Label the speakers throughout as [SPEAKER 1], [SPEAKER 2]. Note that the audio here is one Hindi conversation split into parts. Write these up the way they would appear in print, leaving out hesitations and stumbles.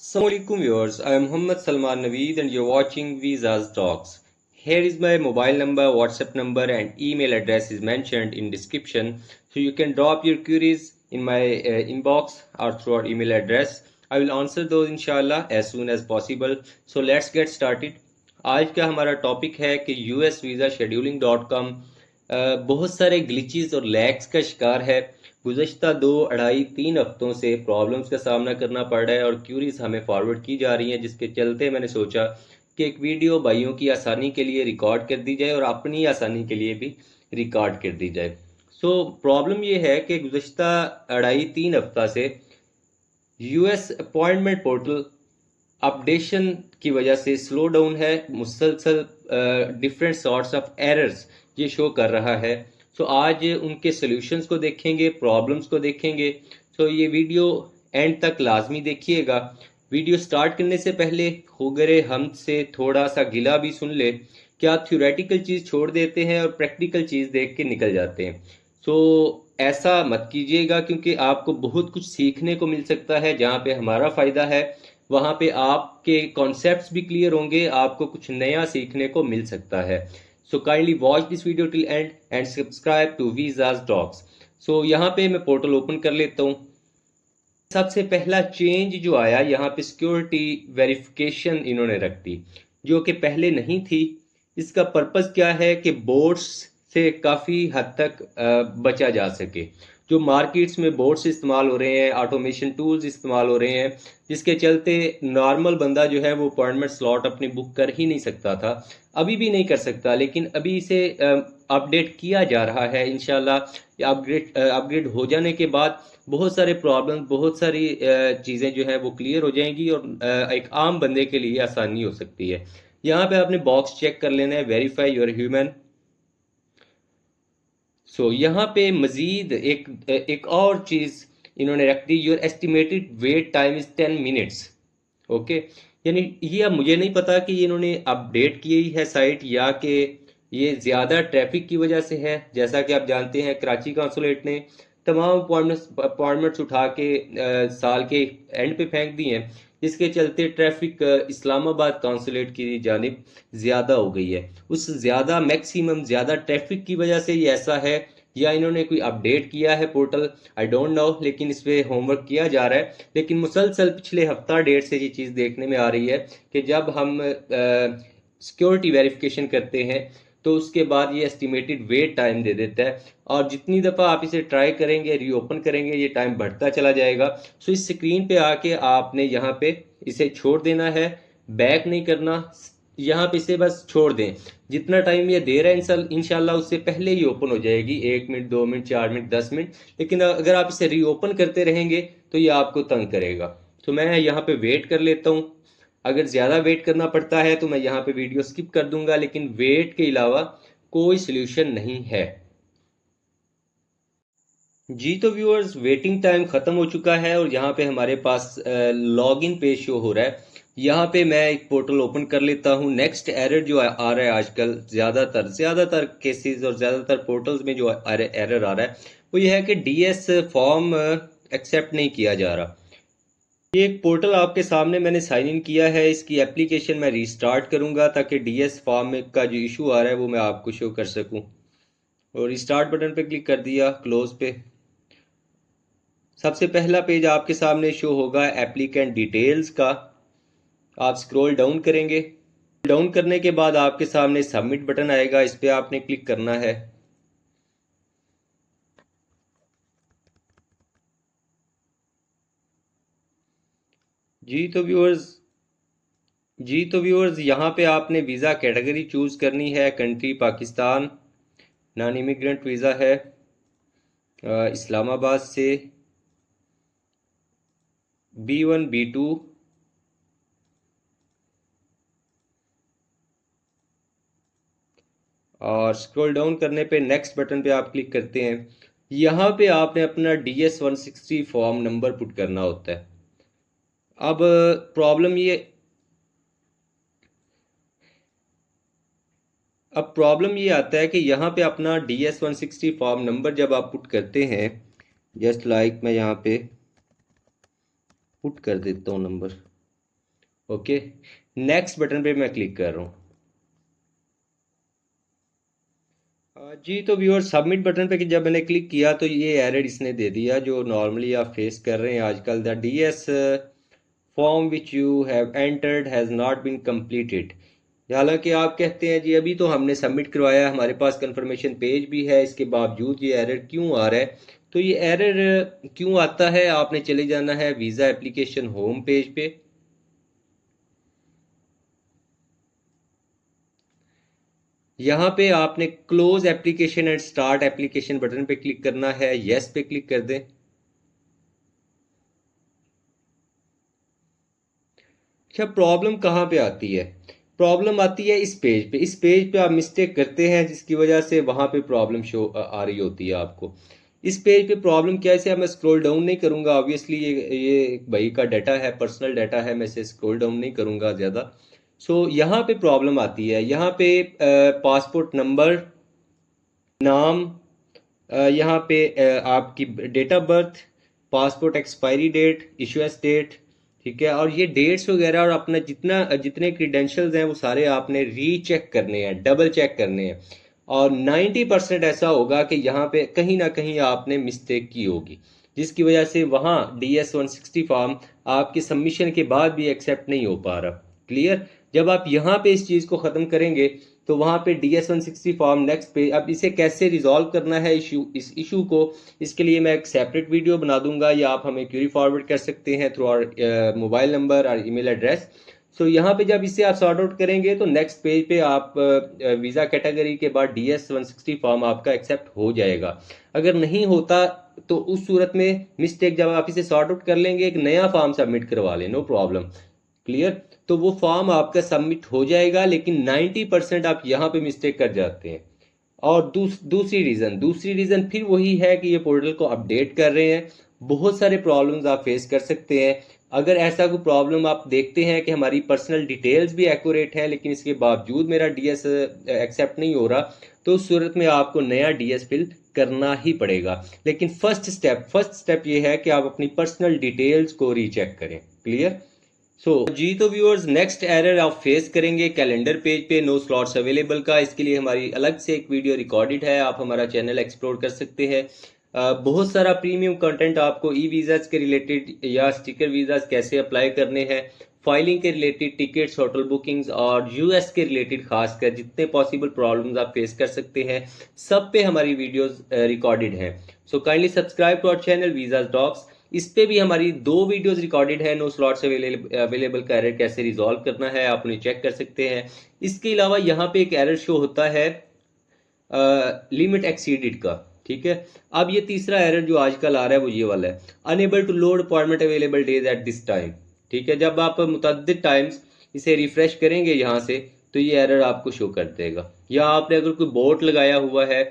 [SPEAKER 1] Assalamualaikum viewers, I am Muhammad Salman Naveed and you're watching Visas Talks. Here is my mobile number, WhatsApp number and email address is mentioned in description. So you can drop your queries in my inbox or through our email address. I will answer those inshallah as soon as possible. So let's get started. आज का हमारा टॉपिक है कि usvisa.scheduling.com बहुत सारे ग्लिचेस और लैग्स का शिकार है। गुज़श्ता 2, 2.5, 3 हफ्तों से प्रॉब्लम्स का सामना करना पड़ रहा है और क्यूरीज हमें फॉरवर्ड की जा रही हैं, जिसके चलते मैंने सोचा कि एक वीडियो भाइयों की आसानी के लिए रिकॉर्ड कर दी जाए और अपनी आसानी के लिए भी रिकॉर्ड कर दी जाए। प्रॉब्लम ये है कि गुज़श्ता 2.5-3 हफ्ता से यूएस अपॉइंटमेंट पोर्टल अपडेशन की वजह से स्लो डाउन है। मुसलसल डिफरेंट सॉर्ट्स ऑफ एरर्स ये शो कर रहा है। आज उनके सॉल्यूशंस को देखेंगे, प्रॉब्लम्स को देखेंगे। ये वीडियो एंड तक लाजमी देखिएगा। वीडियो स्टार्ट करने से पहले होगरे हमसे थोड़ा सा गिला भी सुन ले कि आप थ्योरेटिकल चीज़ छोड़ देते हैं और प्रैक्टिकल चीज़ देख के निकल जाते हैं। ऐसा मत कीजिएगा, क्योंकि आपको बहुत कुछ सीखने को मिल सकता है। जहाँ पे हमारा फ़ायदा है वहाँ पे आपके कॉन्सेप्ट्स भी क्लियर होंगे, आपको कुछ नया सीखने को मिल सकता है। Kindly watch this video till end and subscribe to visa's talks. यहाँ पे मैं पोर्टल ओपन कर लेता हूँ। सबसे पहला चेंज जो आया, यहाँ पे सिक्योरिटी वेरिफिकेशन इन्होंने रख दी, जो कि पहले नहीं थी। इसका पर्पस क्या है कि बोर्ड्स से काफ़ी हद तक बचा जा सके। जो मार्केट्स में बोर्ड्स इस्तेमाल हो रहे हैं, ऑटोमेशन टूल्स इस्तेमाल हो रहे हैं, जिसके चलते नॉर्मल बंदा जो है वो अपॉइंटमेंट स्लॉट अपनी बुक कर ही नहीं सकता था, अभी भी नहीं कर सकता। लेकिन अभी इसे अपडेट किया जा रहा है। इंशाल्लाह अपग्रेड हो जाने के बाद बहुत सारे प्रॉब्लम, बहुत सारी चीज़ें जो है वो क्लियर हो जाएंगी और एक आम बंदे के लिए आसानी हो सकती है। यहाँ पे आपने बॉक्स चेक कर लेना है, वेरीफाई योर ह्यूमन। यहाँ पे मजीद एक और चीज़ इन्होंने रख दी, your estimated wait time is 10 minutes. Okay, यानी ये अब मुझे नहीं पता कि इन्होंने अपडेट की है साइट या कि ये ज़्यादा ट्रैफिक की वजह से है। जैसा कि आप जानते हैं कराची कॉन्सुलेट ने तमाम अपॉइंटमेंट्स उठा के साल के एंड पे फेंक दी हैं, जिसके चलते ट्रैफिक इस्लामाबाद कॉन्सुलेट की जानिब ज़्यादा हो गई है। उस ज़्यादा मैक्सिमम ज़्यादा ट्रैफिक की वजह से ये ऐसा है, या इन्होंने कोई अपडेट किया है पोर्टल, आई डोंट नो, लेकिन इस पर होमवर्क किया जा रहा है। लेकिन मुसलसल पिछले हफ्ता डेढ़ से ये चीज़ देखने में आ रही है कि जब हम सिक्योरिटी वेरिफिकेशन करते हैं तो उसके बाद ये एस्टिमेटेड वेट टाइम दे देता है, और जितनी दफ़ा आप इसे ट्राई करेंगे, रीओपन करेंगे, ये टाइम बढ़ता चला जाएगा। इस स्क्रीन पे आके आपने यहाँ पे इसे छोड़ देना है, बैक नहीं करना। यहाँ पे इसे बस छोड़ दें। जितना टाइम ये दे रहा है इंशाल्लाह उससे पहले ही ओपन हो जाएगी, 1 मिनट, 2 मिनट, 4 मिनट, 10 मिनट। लेकिन अगर आप इसे रीओपन करते रहेंगे तो ये आपको तंग करेगा। मैं यहाँ पे वेट कर लेता हूँ। अगर ज़्यादा वेट करना पड़ता है तो मैं यहाँ पे वीडियो स्किप कर दूंगा, लेकिन वेट के अलावा कोई सॉल्यूशन नहीं है। व्यूअर्स, वेटिंग टाइम ख़त्म हो चुका है और यहाँ पे हमारे पास लॉगिन पेज शो हो रहा है। यहाँ पे मैं एक पोर्टल ओपन कर लेता हूँ। नेक्स्ट एरर जो आ रहा है आजकल ज़्यादातर केसेस और ज़्यादातर पोर्टल्स में जो एरर आ रहा है वो ये है कि डीएस फॉर्म एक्सेप्ट नहीं किया जा रहा। ये एक पोर्टल आपके सामने मैंने साइन इन किया है, इसकी एप्लीकेशन मैं रीस्टार्ट करूंगा ताकि डीएस फॉर्म का जो इशू आ रहा है वो मैं आपको शो कर सकूं। और रिस्टार्ट बटन पे क्लिक कर दिया, क्लोज पे। सबसे पहला पेज आपके सामने शो होगा एप्लीकेंट डिटेल्स का। आप स्क्रॉल डाउन करेंगे, डाउन करने के बाद आपके सामने सबमिट बटन आएगा, इस पर आपने क्लिक करना है। व्यूअर्स यहाँ पे आपने वीज़ा कैटेगरी चूज़ करनी है। Country Pakistan, non immigrant visa है, इस्लामाबाद से, B1 B2, और स्क्रॉल डाउन करने पे नेक्स्ट बटन पे आप क्लिक करते हैं। यहाँ पे आपने अपना DS 160 फॉर्म नंबर पुट करना होता है। अब प्रॉब्लम ये आता है कि यहाँ पे अपना DS 160 फॉर्म नंबर जब आप पुट करते हैं, जस्ट लाइक मैं यहाँ पे पुट कर देता हूँ नंबर ओके, नेक्स्ट बटन पे मैं क्लिक कर रहा हूँ। जी तो व्यूअर, सबमिट बटन पे जब मैंने क्लिक किया तो ये एरर इसने दे दिया जो नॉर्मली आप फेस कर रहे हैं आजकल, the DS form which you have entered has not been completed. हालांकि आप कहते हैं जी अभी तो हमने सबमिट करवाया, हमारे पास कंफर्मेशन पेज भी है, इसके बावजूद ये एरर क्यों आ रहा है? तो ये एरर क्यों आता है, आपने चले जाना है वीज़ा एप्लीकेशन होम पेज पे। यहाँ पे आपने close application and start application button पे क्लिक करना है, यस पे क्लिक कर दें। अच्छा, प्रॉब्लम कहाँ पे आती है? प्रॉब्लम आती है इस पेज पे। इस पेज पे आप मिस्टेक करते हैं जिसकी वजह से वहाँ पे प्रॉब्लम शो आ रही होती है आपको। इस पेज पे प्रॉब्लम क्या है, इसे मैं स्क्रॉल डाउन नहीं करूँगा, ऑब्वियसली ये एक भाई का डाटा है, पर्सनल डाटा है, मैं इसे स्क्रॉल डाउन नहीं करूँगा ज़्यादा। सो यहाँ पे प्रॉब्लम आती है, यहाँ पे पासपोर्ट नंबर, नाम, यहाँ पे आपकी date of birth, passport expiry date, issuance date, ठीक है, और ये डेट्स वगैरह और अपना जितने क्रीडेंशियल्स हैं वो सारे आपने रीचेक करने हैं, डबल चेक करने हैं। और 90% ऐसा होगा कि यहाँ पे कहीं ना कहीं आपने मिस्टेक की होगी, जिसकी वजह से वहाँ DS-160 फॉर्म आपके सबमिशन के बाद भी एक्सेप्ट नहीं हो पा रहा। क्लियर? जब आप यहाँ पे इस चीज़ को ख़त्म करेंगे तो वहाँ पे DS-160 फॉर्म नेक्स्ट पे, अब इसे कैसे रिजॉल्व करना है इस इशू को, इसके लिए मैं एक सेपरेट वीडियो बना दूंगा, या आप हमें क्यूरी फॉरवर्ड कर सकते हैं थ्रू आवर मोबाइल नंबर और ईमेल एड्रेस। सो यहाँ पे जब इसे आप सॉर्ट आउट करेंगे तो नेक्स्ट पेज पे आप वीज़ा कैटेगरी के बाद DS-160 फॉर्म आपका एक्सेप्ट हो जाएगा। अगर नहीं होता तो उस सूरत में मिस्टेक जब आप इसे सॉर्ट आउट कर लेंगे, एक नया फॉर्म सबमिट करवा लें, नो प्रॉब्लम। क्लियर? तो वो फॉर्म आपका सबमिट हो जाएगा, लेकिन 90% आप यहाँ पे मिस्टेक कर जाते हैं। और दूसरी रीज़न फिर वही है कि ये पोर्टल को अपडेट कर रहे हैं, बहुत सारे प्रॉब्लम्स आप फेस कर सकते हैं। अगर ऐसा कोई प्रॉब्लम आप देखते हैं कि हमारी पर्सनल डिटेल्स भी एक्यूरेट है लेकिन इसके बावजूद मेरा डीएस एक्सेप्ट नहीं हो रहा, तो उस सूरत में आपको नया डीएस फिल करना ही पड़ेगा। लेकिन फर्स्ट स्टेप ये है कि आप अपनी पर्सनल डिटेल्स को रीचेक करें। क्लियर? जी तो व्यूअर्स, नेक्स्ट एरर आप फेस करेंगे कैलेंडर पेज पे नो स्लॉट्स अवेलेबल का। इसके लिए हमारी अलग से एक वीडियो रिकॉर्डेड है, आप हमारा चैनल एक्सप्लोर कर सकते हैं। बहुत सारा प्रीमियम कंटेंट आपको ई वीज़ाज के रिलेटेड या स्टिकर वीज़ाज कैसे अप्लाई करने हैं, फाइलिंग के रिलेटेड, टिकट्स, होटल बुकिंग्स और यूएस के रिलेटेड खासकर जितने पॉसिबल प्रॉब्लम्स आप फेस कर सकते हैं, सब पे हमारी वीडियोस रिकॉर्डेड हैं। So kindly subscribe to our channel visa's docs. इस पे भी हमारी 2 वीडियोस रिकॉर्डेड है, नो स्लॉट्स अवेलेबल का एरर कैसे रिजॉल्व करना है, आप उन्हें चेक कर सकते हैं। इसके अलावा यहाँ पे एक एरर शो होता है लिमिट एक्सीडेड का। ठीक है, अब ये तीसरा एरर जो आजकल आ रहा है वो ये वाला है, unable to load appointment available days at this time. ठीक है, जब आप मुतअद्दिद टाइम्स इसे रिफ्रेश करेंगे यहाँ से तो ये एरर आपको शो कर देगा, या आपने अगर कोई बोट लगाया हुआ है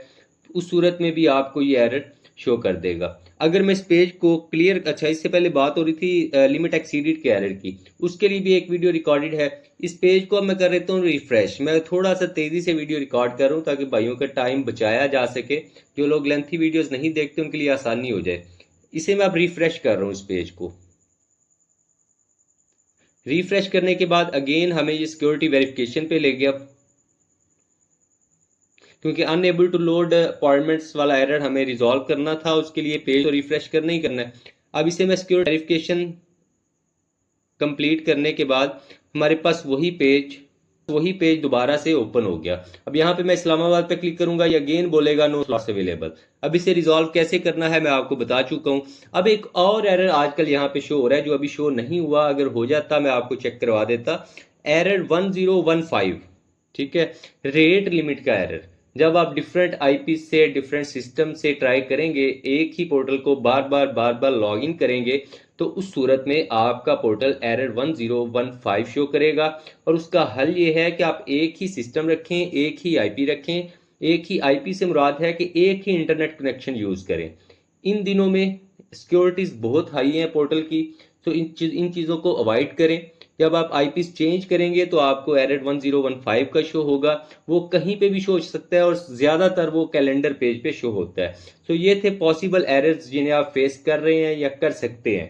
[SPEAKER 1] उस सूरत में भी आपको ये एरर शो कर देगा। अगर मैं इस पेज को क्लियर, अच्छा इससे पहले बात हो रही थी लिमिट एक्सीडेड के एरर की, उसके लिए भी एक वीडियो रिकॉर्डेड है। इस पेज को अब मैं कर देता हूँ रिफ्रेश। मैं थोड़ा सा तेजी से वीडियो रिकॉर्ड कर रहा हूँ ताकि भाइयों का टाइम बचाया जा सके, जो लोग लेंथी वीडियोस नहीं देखते उनके लिए आसानी हो जाए। इसे मैं अब रिफ्रेश कर रहा हूँ, इस पेज को रिफ्रेश करने के बाद अगेन हमें ये सिक्योरिटी वेरिफिकेशन पे ले गया, क्योंकि अनएबल टू लोड अपॉइंटमेंट्स वाला एरर हमें रिजॉल्व करना था, उसके लिए पेज तो रिफ्रेश करना ही करना है। अब इसे मैं सिक्योरिटी वेरिफिकेशन कंप्लीट करने के बाद हमारे पास वही पेज दोबारा से ओपन हो गया। अब यहाँ पे मैं इस्लामाबाद पे क्लिक करूंगा, ये अगेन बोलेगा नो स्लॉट्स अवेलेबल। अब इसे रिजॉल्व कैसे करना है मैं आपको बता चुका हूँ। अब एक और एरर आजकल यहाँ पे शो हो रहा है जो अभी शो नहीं हुआ, अगर हो जाता मैं आपको चेक करवा देता। एरर 1015, ठीक है, रेट लिमिट का एरर। जब आप डिफरेंट आईपी से, डिफरेंट सिस्टम से ट्राई करेंगे, एक ही पोर्टल को बार बार लॉग इन करेंगे, तो उस सूरत में आपका पोर्टल एरर 1015 शो करेगा। और उसका हल ये है कि आप एक ही सिस्टम रखें, एक ही आईपी रखें। एक ही आईपी से मुराद है कि एक ही इंटरनेट कनेक्शन यूज करें। इन दिनों में सिक्योरिटीज बहुत हाई है पोर्टल की, तो इन चीज़ों को अवॉइड करें। जब आप आईपी चेंज करेंगे तो आपको एरर 1015 का शो होगा, वो कहीं पे भी शो हो सकता है और ज़्यादातर वो कैलेंडर पेज पे शो होता है। तो ये थे पॉसिबल एरर्स जिन्हें आप फेस कर रहे हैं या कर सकते हैं।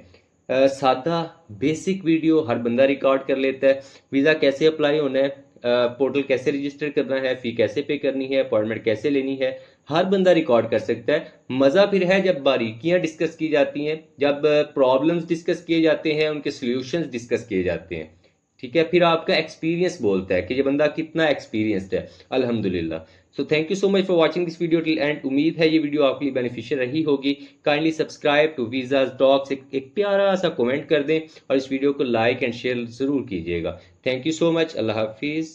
[SPEAKER 1] सादा बेसिक वीडियो हर बंदा रिकॉर्ड कर लेता है। वीज़ा कैसे अप्लाई होना है, पोर्टल कैसे रजिस्टर करना है, फ़ी कैसे पे करनी है, अपॉइंटमेंट कैसे लेनी है, हर बंदा रिकॉर्ड कर सकता है। मज़ा फिर है जब बारीकियां डिस्कस की जाती हैं, जब प्रॉब्लम्स डिस्कस किए जाते हैं, उनके सॉल्यूशंस डिस्कस किए जाते हैं। ठीक है, फिर आपका एक्सपीरियंस बोलता है कि ये बंदा कितना एक्सपीरियंस्ड है। अल्हम्दुलिल्लाह। So thank you so much for watching this video till end. उम्मीद है ये वीडियो आपके लिए बेनिफिशियल रही होगी। Kindly subscribe to visa's talks, एक प्यारा सा कमेंट कर दें और इस वीडियो को लाइक एंड शेयर ज़रूर कीजिएगा। Thank you so much. अल्लाह हाफिज़।